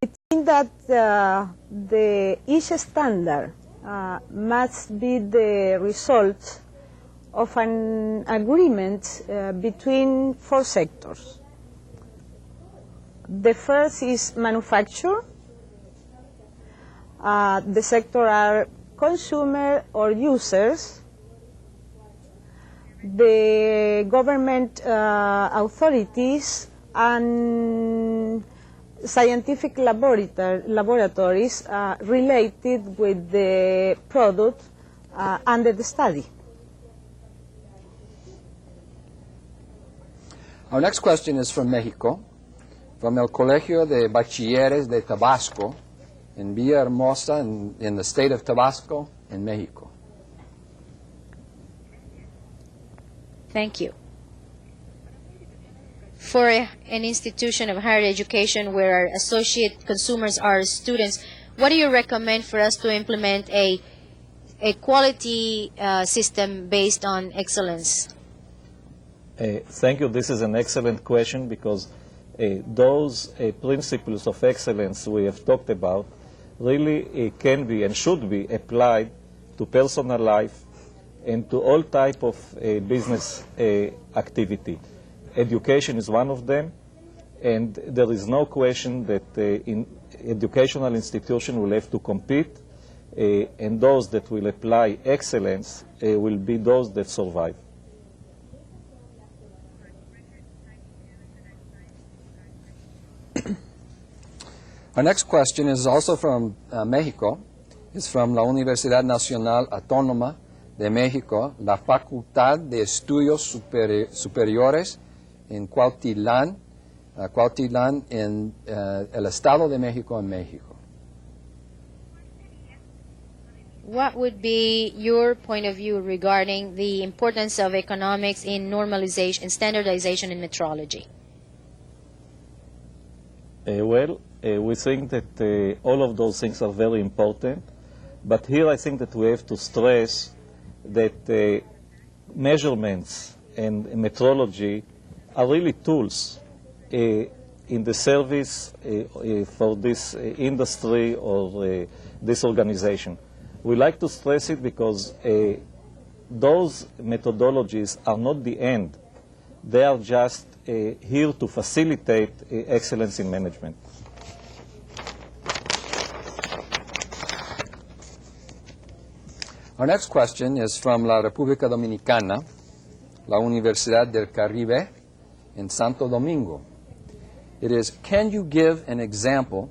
It means that each standard must be the result of an agreement between 4 sectors. The first is manufacture. The sector are consumer or users, the government authorities, and scientific laboratories related with the product under the study. Our next question is from Mexico, from El Colegio de Bachilleres de Tabasco, in Villahermosa, in the state of Tabasco, in Mexico. Thank you. For an institution of higher education where our associate consumers are students, what do you recommend for us to implement a quality system based on excellence? Thank you. This is an excellent question because those principles of excellence we have talked about really can be and should be applied to personal life and to all type of business activity. Education is one of them, and there is no question that educational institution will have to compete, and those that will apply excellence will be those that survive. Our next question is also from Mexico. It's from la Universidad Nacional Autónoma de México, la Facultad de Estudios Superiores en Cuautitlán, en el Estado de México, en México. What would be your point of view regarding the importance of economics in normalization, standardization, and metrology? We think that all of those things are very important, but here I think that we have to stress that measurements and metrology are really tools in the service for this industry or this organization. We like to stress it because those methodologies are not the end. They are just here to facilitate excellence in management. Our next question is from la República Dominicana, la Universidad del Caribe, in Santo Domingo. It is, can you give an example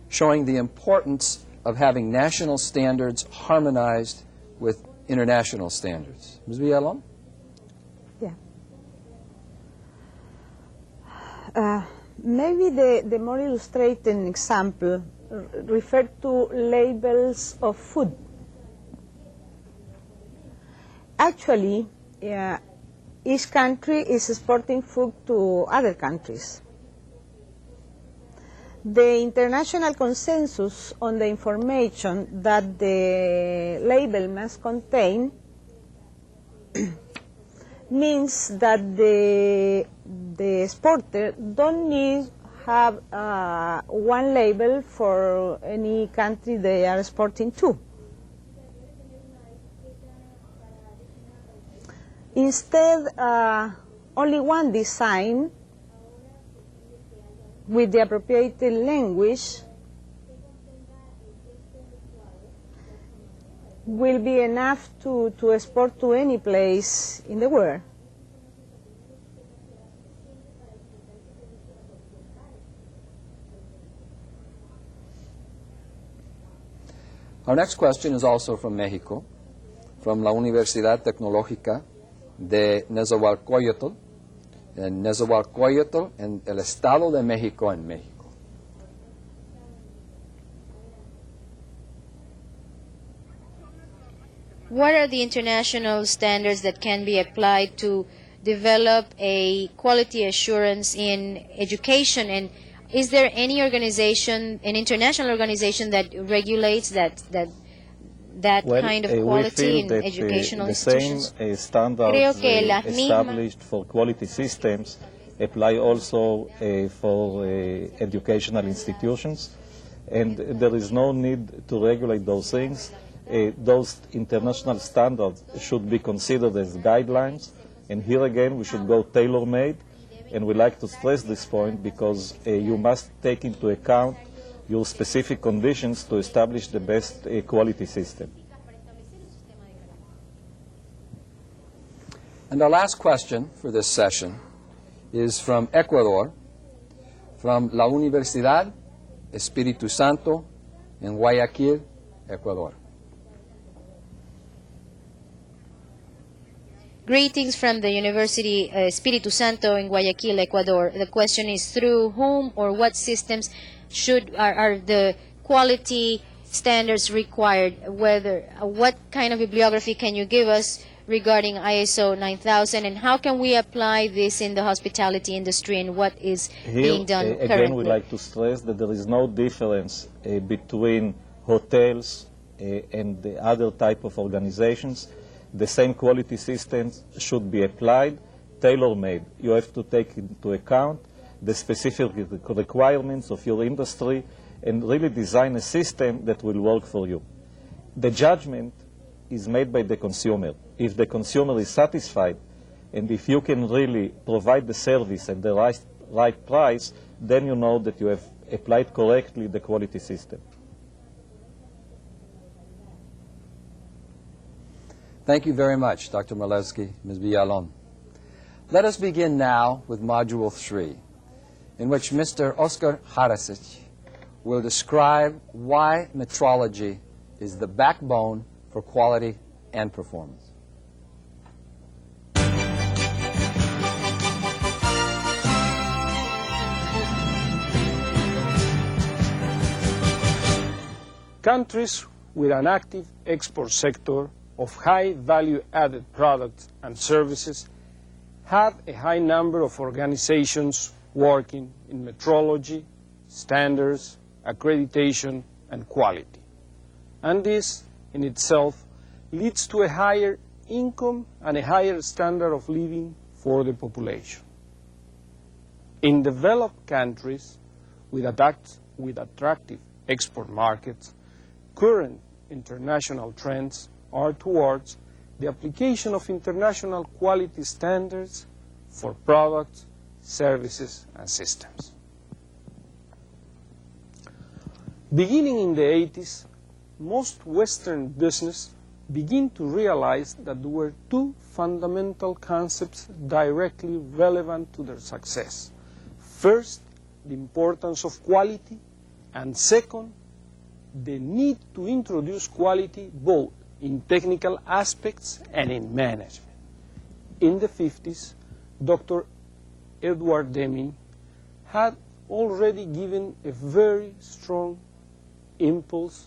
showing the importance of having national standards harmonized with international standards? Ms. Villalón? Yeah. Maybe the more illustrating example referred to labels of food. Actually, each country is exporting food to other countries. The international consensus on the information that the label must contain means that the exporter don't need have one label for any country they are exporting to. Instead, only one design with the appropriate language will be enough to export to any place in the world. Our next question is also from Mexico, from la Universidad Tecnológica de Nezahualcóyotl, en Nezahualcóyotl, en el Estado de México, en México. What are the international standards that can be applied to develop a quality assurance in education? And is there any organization, an international organization that regulates that kind of quality in educational institutions? The same standards established for quality systems apply also for educational institutions, and there is no need to regulate those things. Those international standards should be considered as guidelines, and here again we should go tailor-made, and we like to stress this point because you must take into account your specific conditions to establish the best quality system. And our last question for this session is from Ecuador, from La Universidad Espíritu Santo in Guayaquil, Ecuador. Greetings from the University Espíritu Santo in Guayaquil, Ecuador. The question is, through whom or what systems are the quality standards required? What kind of bibliography can you give us regarding ISO 9000, and how can we apply this in the hospitality industry, and what is being done currently? Again, we like to stress that there is no difference between hotels and the other type of organizations. The same quality systems should be applied, tailor-made. You have to take into account the specific requirements of your industry and really design a system that will work for you. The judgment is made by the consumer. If the consumer is satisfied, and if you can really provide the service at the right price, then you know that you have applied correctly the quality system. Thank you very much, Dr. Malevski, Ms. Villalón. Let us begin now with Module 3, in which Mr. Oscar Harasic will describe why metrology is the backbone for quality and performance. Countries with an active export sector of high value-added products and services have a high number of organizations working in metrology, standards, accreditation, and quality. And this, in itself, leads to a higher income and a higher standard of living for the population. In developed countries with attractive export markets, current international trends are towards the application of international quality standards for products, services, and systems. Beginning in the 80s, most Western business began to realize that there were two fundamental concepts directly relevant to their success. First, the importance of quality, and second, the need to introduce quality both in technical aspects and in management. In the 50s, Dr. Edward Deming had already given a very strong impulse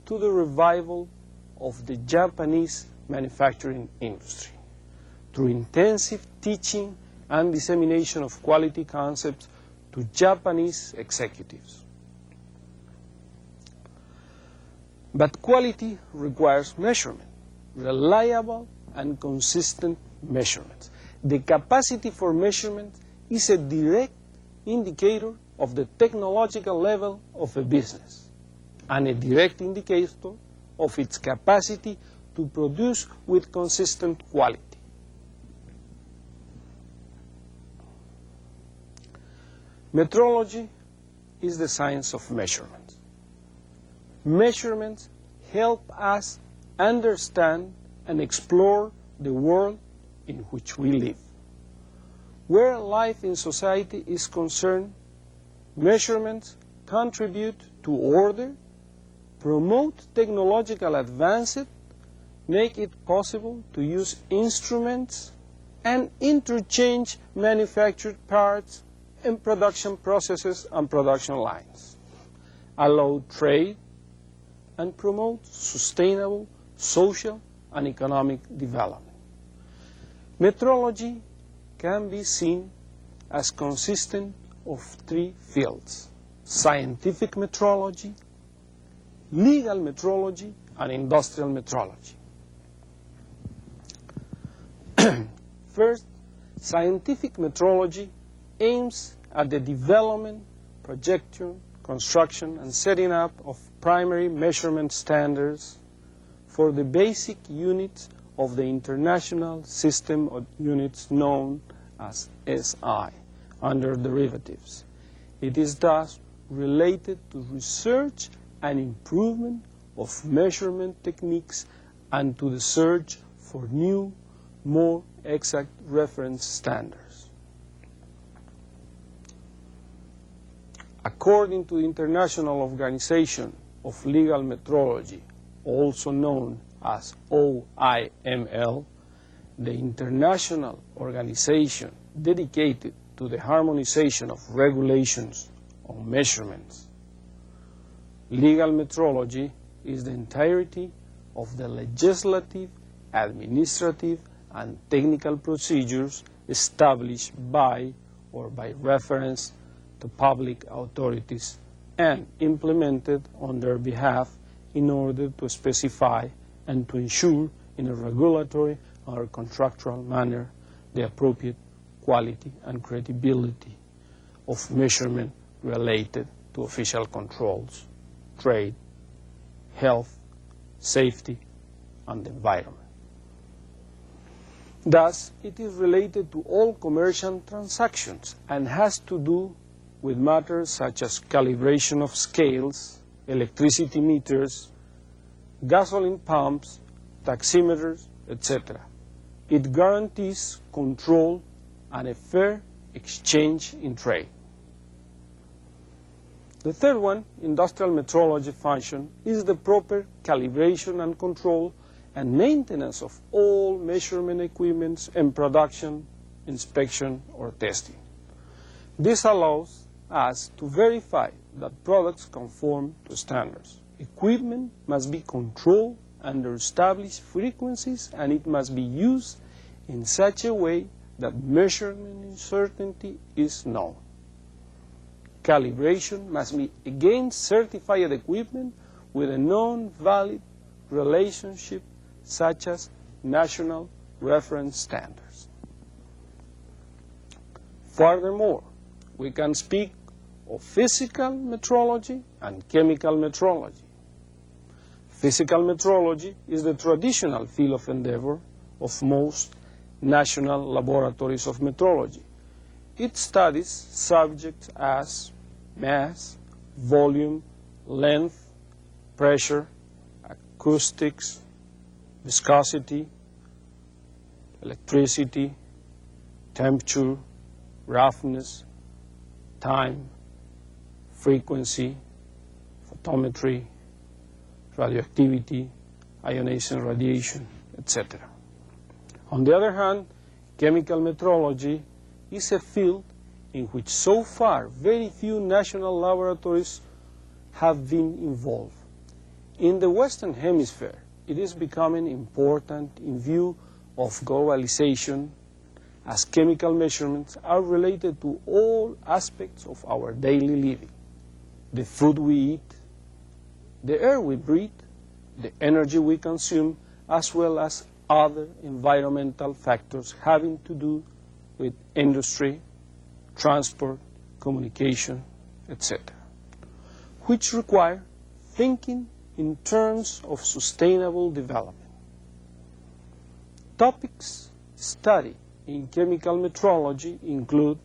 to the revival of the Japanese manufacturing industry through intensive teaching and dissemination of quality concepts to Japanese executives. But quality requires measurement, reliable and consistent measurements. The capacity for measurement is a direct indicator of the technological level of a business and a direct indicator of its capacity to produce with consistent quality. Metrology is the science of measurement. Measurements help us understand and explore the world in which we live. Where life in society is concerned, measurements contribute to order, promote technological advances, make it possible to use instruments, and interchange manufactured parts in production processes and production lines, allow trade, and promote sustainable social and economic development. Metrology can be seen as consistent of three fields: scientific metrology, legal metrology, and industrial metrology. First, scientific metrology aims at the development, projection, construction, and setting up of primary measurement standards for the basic units of the International System of Units known as SI, under derivatives. It is thus related to research and improvement of measurement techniques and to the search for new, more exact reference standards. According to the International Organization of Legal Metrology, also known as OIML, the international organization dedicated to the harmonization of regulations on measurements. Legal metrology is the entirety of the legislative, administrative, and technical procedures established by or by reference to public authorities and implemented on their behalf in order to specify and to ensure in a regulatory or contractual manner the appropriate quality and credibility of measurement related to official controls, trade, health, safety, and the environment. Thus, it is related to all commercial transactions and has to do with matters such as calibration of scales, electricity meters, gasoline pumps, taximeters, etc. It guarantees control and a fair exchange in trade. The third one, industrial metrology function, is the proper calibration and control and maintenance of all measurement equipments in production, inspection, or testing. This allows us to verify that products conform to standards. Equipment must be controlled under established frequencies, and it must be used in such a way that measurement uncertainty is known. Calibration must be against certified equipment with a known valid relationship, such as national reference standards. Furthermore, we can speak of physical metrology and chemical metrology. Physical metrology is the traditional field of endeavor of most national laboratories of metrology. It studies subjects as mass, volume, length, pressure, acoustics, viscosity, electricity, temperature, roughness, time, frequency, photometry, radioactivity, ionizing radiation, etc. On the other hand, chemical metrology is a field in which so far very few national laboratories have been involved. In the Western Hemisphere, it is becoming important in view of globalization, as chemical measurements are related to all aspects of our daily living: the food we eat, the air we breathe, the energy we consume, as well as other environmental factors having to do with industry, transport, communication, etc., which require thinking in terms of sustainable development. Topics studied in chemical metrology include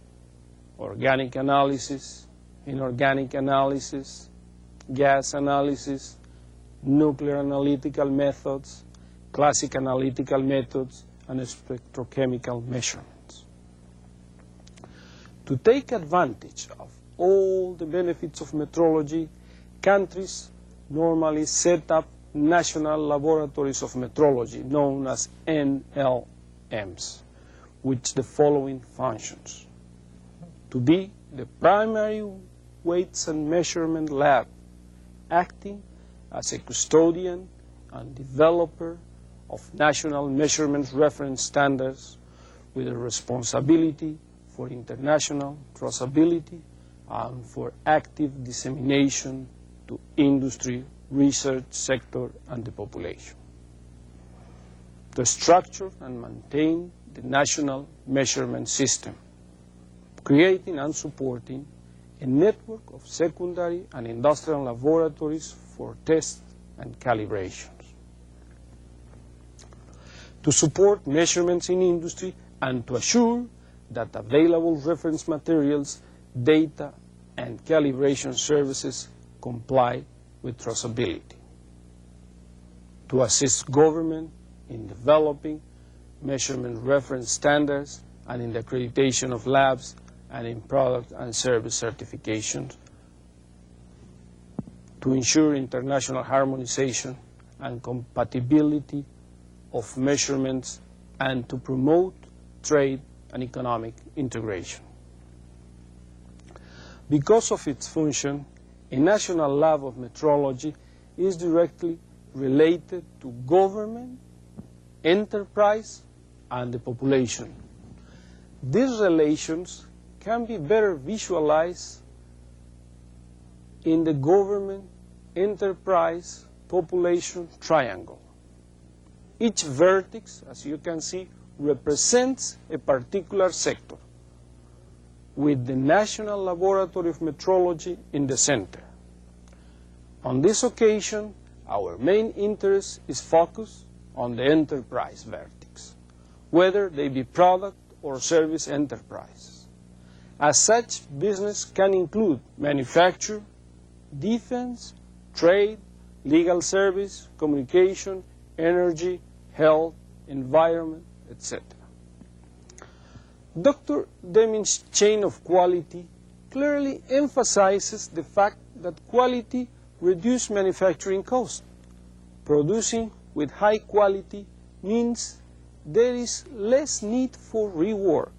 organic analysis, inorganic analysis, gas analysis, nuclear analytical methods, classic analytical methods, and spectrochemical measurements. To take advantage of all the benefits of metrology, countries normally set up national laboratories of metrology, known as NLMs, with the following functions: to be the primary weights and measurement lab, acting as a custodian and developer of national measurement reference standards with a responsibility for international traceability and for active dissemination to industry, research sector, and the population. To structure and maintain the national measurement system, creating and supporting a network of secondary and industrial laboratories for tests and calibrations. To support measurements in industry and to assure that available reference materials, data, and calibration services comply with traceability. To assist government in developing measurement reference standards and in the accreditation of labs and in product and service certifications. To ensure international harmonization and compatibility of measurements and to promote trade and economic integration. Because of its function, a national lab of metrology is directly related to government, enterprise, and the population. These relations can be better visualized in the government, enterprise, population triangle. Each vertex, as you can see, represents a particular sector, with the National Laboratory of Metrology in the center. On this occasion, our main interest is focused on the enterprise vertex, whether they be product or service enterprise. As such, business can include manufacture, defense, trade, legal service, communication, energy, health, environment, etc. Dr. Deming's chain of quality clearly emphasizes the fact that quality reduces manufacturing costs. Producing with high quality means there is less need for rework,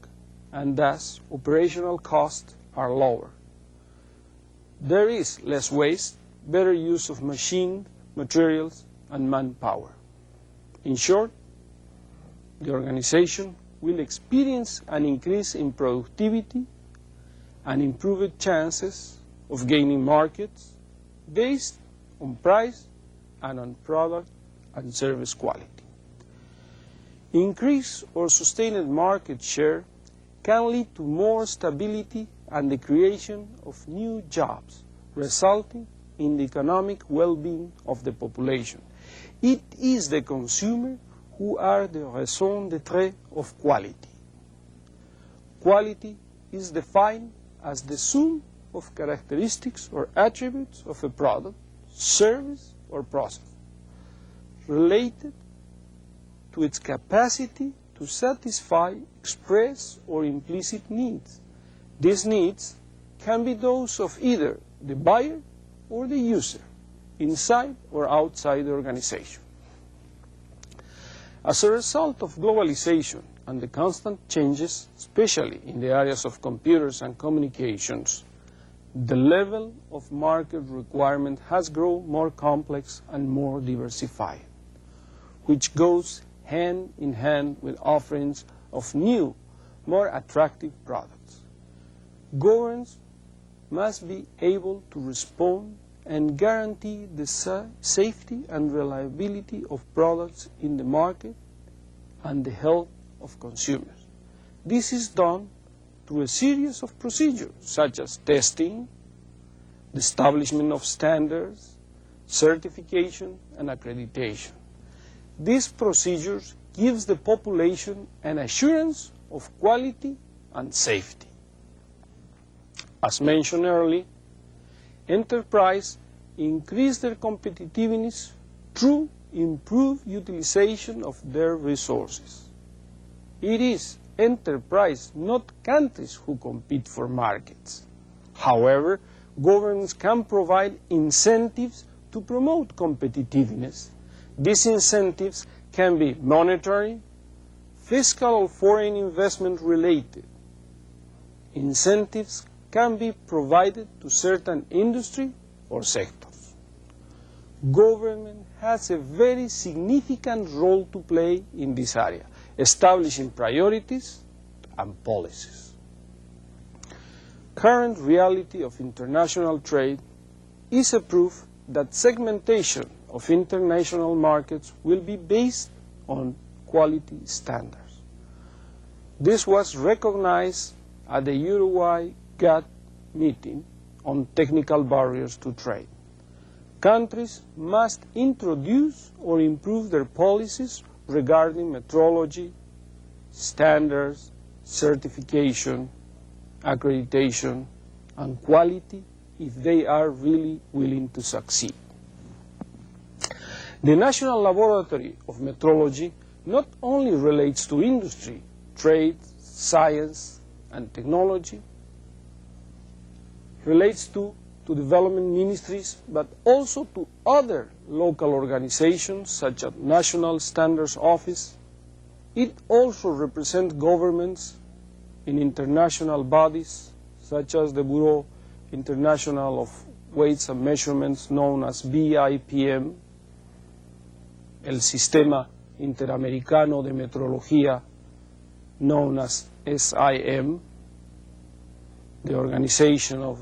and thus operational costs are lower. There is less waste, better use of machine, materials, and manpower. In short, the organization will experience an increase in productivity and improved chances of gaining markets based on price and on product and service quality. Increased or sustained market share can lead to more stability and the creation of new jobs, resulting in the economic well-being of the population. It is the consumer who are the raison d'être of quality. Quality is defined as the sum of characteristics or attributes of a product, service, or process, related to its capacity to satisfy express or implicit needs. These needs can be those of either the buyer or the user, inside or outside the organization. As a result of globalization and the constant changes, especially in the areas of computers and communications, the level of market requirement has grown more complex and more diversified, which goes hand in hand with offerings of new, more attractive products. Governments must be able to respond and guarantee the safety and reliability of products in the market and the health of consumers. This is done through a series of procedures such as testing, the establishment of standards, certification, and accreditation. These procedures give the population an assurance of quality and safety. As mentioned earlier, enterprise increase their competitiveness through improved utilization of their resources. It is enterprise, not countries, who compete for markets. However, governments can provide incentives to promote competitiveness. These incentives can be monetary, fiscal, or foreign investment related. Incentives can be provided to certain industry or sectors. Government has a very significant role to play in this area, establishing priorities and policies. Current reality of international trade is a proof that segmentation of international markets will be based on quality standards. This was recognized at the Uruguay GATT meeting on technical barriers to trade. Countries must introduce or improve their policies regarding metrology, standards, certification, accreditation, and quality if they are really willing to succeed. The National Laboratory of Metrology not only relates to industry, trade, science, and technology, relates to development ministries, but also to other local organizations such as National Standards Office. It also represents governments in international bodies such as the Bureau International of Weights and Measurements, known as BIPM, el Sistema Interamericano de Metrología, known as SIM, the Organization of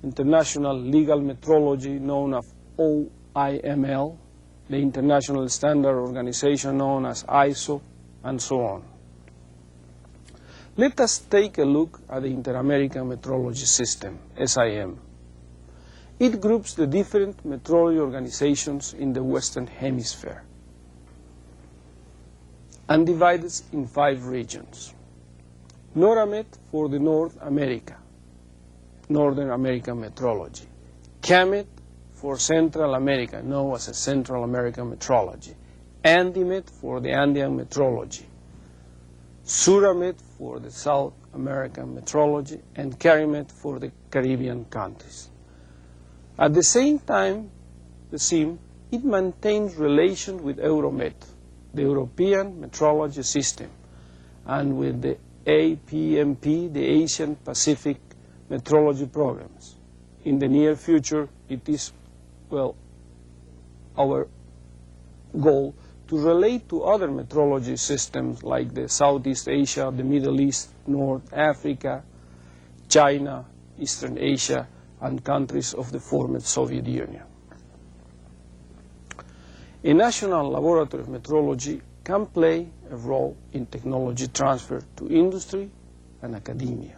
International Legal Metrology, known as OIML, the International Standard Organization known as ISO, and so on. Let us take a look at the Inter-American Metrology System, SIM. It groups the different metrology organizations in the Western Hemisphere and divides in 5 regions. NORAMET for the North America, Northern American Metrology. CAMET for Central America, known as Central American Metrology. ANDIMET for the Andean Metrology. SURAMET for the South American Metrology, and CARIMET for the Caribbean countries. At the same time, the SIM, it maintains relations with Euromet, the European Metrology System, and with the APMP, the Asian Pacific Metrology Programs. In the near future, it is, well, our goal to relate to other metrology systems like the Southeast Asia, the Middle East, North Africa, China, Eastern Asia, and countries of the former Soviet Union. A national laboratory of metrology can play a role in technology transfer to industry and academia.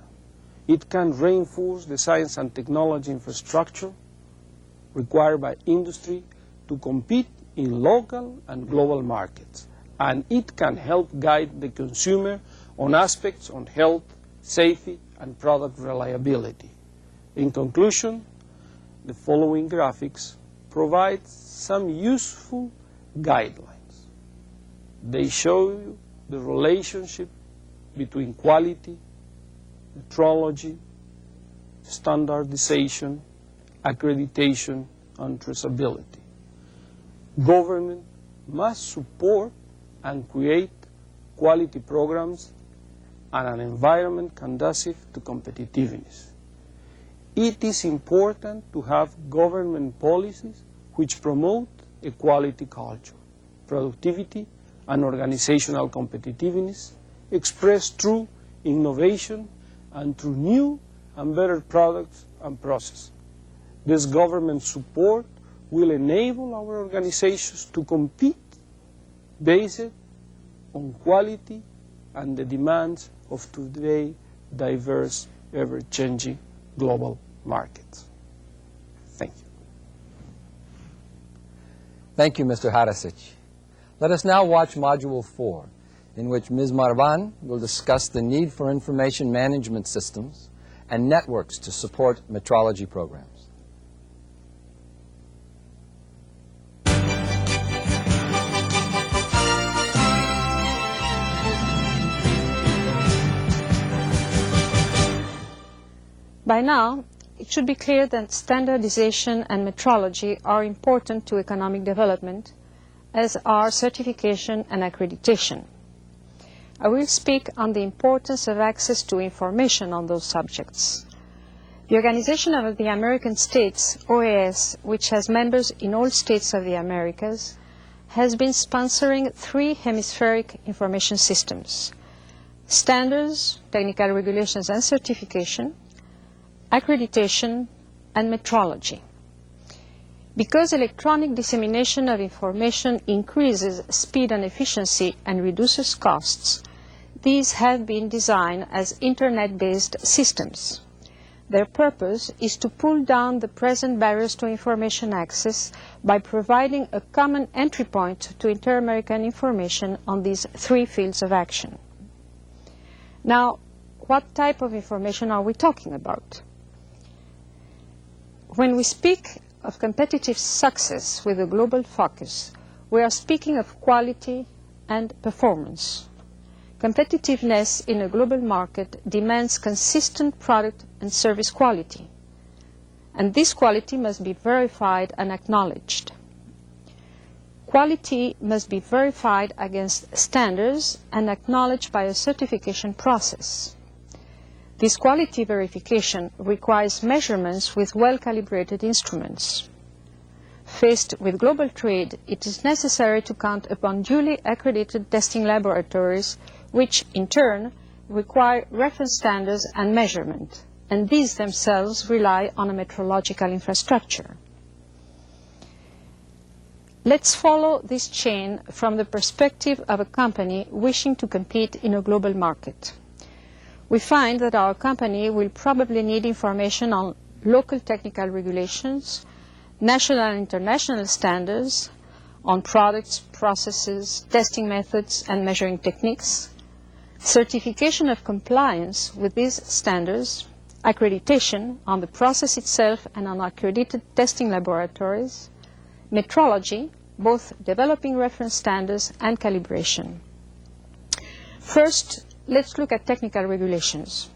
It can reinforce the science and technology infrastructure required by industry to compete in local and global markets, and it can help guide the consumer on aspects on health, safety, and product reliability. In conclusion, the following graphics provide some useful guidelines. They show you the relationship between quality, metrology, standardization, accreditation, and traceability. Government must support and create quality programs and an environment conducive to competitiveness. It is important to have government policies which promote a quality culture, productivity, and organizational competitiveness, expressed through innovation and through new and better products and processes. This government support will enable our organizations to compete based on quality and the demands of today's diverse, ever-changing global markets. Thank you. Thank you, Mr. Harasic. Let us now watch Module 4, in which Ms. Marbán will discuss the need for information management systems and networks to support metrology programs. By now, it should be clear that standardization and metrology are important to economic development, as are certification and accreditation. I will speak on the importance of access to information on those subjects. The Organization of the American States, OAS, which has members in all states of the Americas, has been sponsoring 3 hemispheric information systems: standards, technical regulations and certification, accreditation, and metrology. Because electronic dissemination of information increases speed and efficiency and reduces costs, these have been designed as Internet-based systems. Their purpose is to pull down the present barriers to information access by providing a common entry point to inter-American information on these three fields of action. Now, what type of information are we talking about? When we speak of competitive success with a global focus, we are speaking of quality and performance. Competitiveness in a global market demands consistent product and service quality, and this quality must be verified and acknowledged. Quality must be verified against standards and acknowledged by a certification process. This quality verification requires measurements with well-calibrated instruments. Faced with global trade, it is necessary to count upon duly accredited testing laboratories, which in turn require reference standards and measurement, and these themselves rely on a metrological infrastructure. Let's follow this chain from the perspective of a company wishing to compete in a global market. We find that our company will probably need information on local technical regulations, national and international standards, on products, processes, testing methods, and measuring techniques, certification of compliance with these standards, accreditation on the process itself and on accredited testing laboratories, metrology, both developing reference standards and calibration. First, let's look at technical regulations.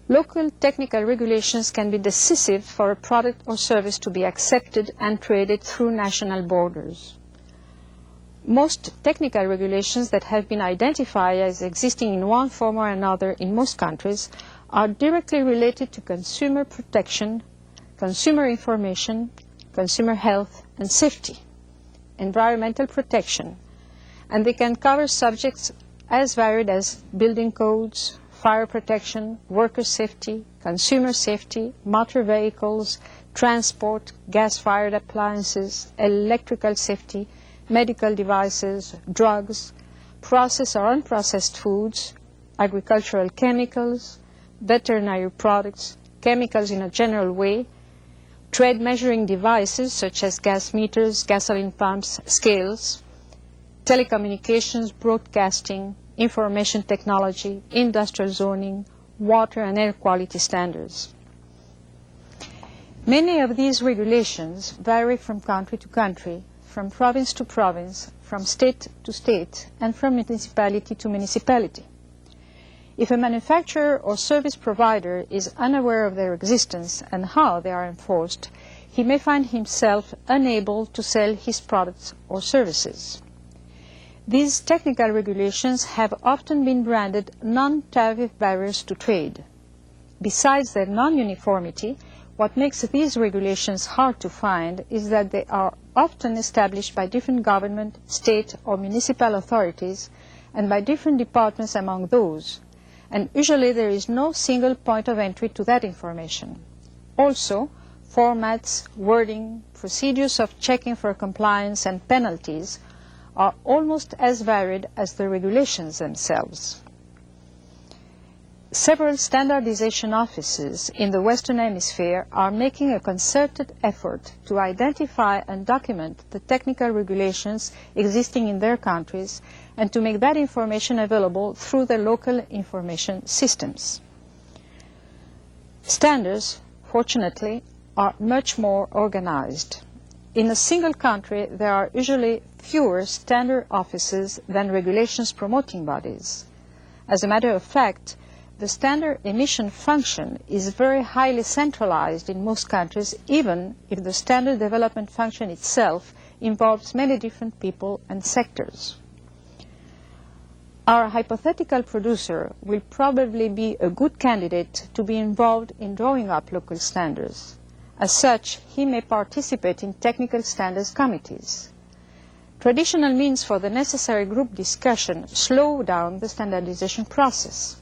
Local technical regulations can be decisive for a product or service to be accepted and traded through national borders. Most technical regulations that have been identified as existing in one form or another in most countries are directly related to consumer protection, consumer information, consumer health and safety, environmental protection, and they can cover subjects as varied as building codes, fire protection, worker safety, consumer safety, motor vehicles, transport, gas-fired appliances, electrical safety, medical devices, drugs, processed or unprocessed foods, agricultural chemicals, veterinary products, chemicals in a general way, trade measuring devices such as gas meters, gasoline pumps, scales, telecommunications, broadcasting, information technology, industrial zoning, water and air quality standards. Many of these regulations vary from country to country, from province to province, from state to state, and from municipality to municipality. If a manufacturer or service provider is unaware of their existence and how they are enforced, he may find himself unable to sell his products or services. These technical regulations have often been branded non-tariff barriers to trade. Besides their non-uniformity, what makes these regulations hard to find is that they are often established by different government, state or municipal authorities and by different departments among those, and usually there is no single point of entry to that information. Also, formats, wording, procedures of checking for compliance and penalties are almost as varied as the regulations themselves. Several standardization offices in the Western Hemisphere are making a concerted effort to identify and document the technical regulations existing in their countries and to make that information available through the local information systems. Standards, fortunately, are much more organized. In a single country, there are usually fewer standard offices than regulations promoting bodies. As a matter of fact, the standard emission function is very highly centralized in most countries, even if the standard development function itself involves many different people and sectors. Our hypothetical producer will probably be a good candidate to be involved in drawing up local standards. As such, he may participate in technical standards committees. Traditional means for the necessary group discussion slow down the standardization process.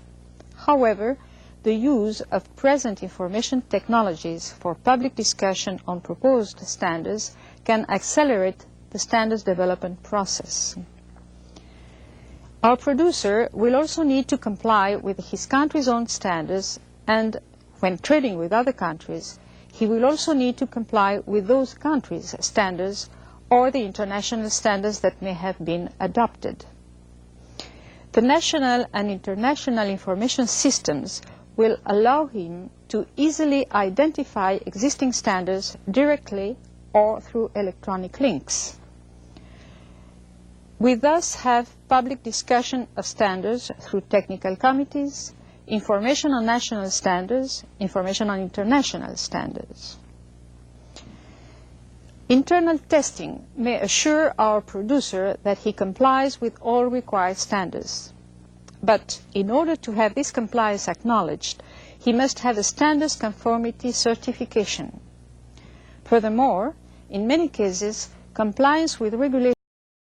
However, the use of present information technologies for public discussion on proposed standards can accelerate the standards development process. Our producer will also need to comply with his country's own standards, and when trading with other countries, he will also need to comply with those countries' standards or the international standards that may have been adopted. The national and international information systems will allow him to easily identify existing standards directly or through electronic links. We thus have public discussion of standards through technical committees, information on national standards, information on international standards. Internal testing may assure our producer that he complies with all required standards. But in order to have this compliance acknowledged, he must have a standards conformity certification. Furthermore, in many cases, compliance with regulations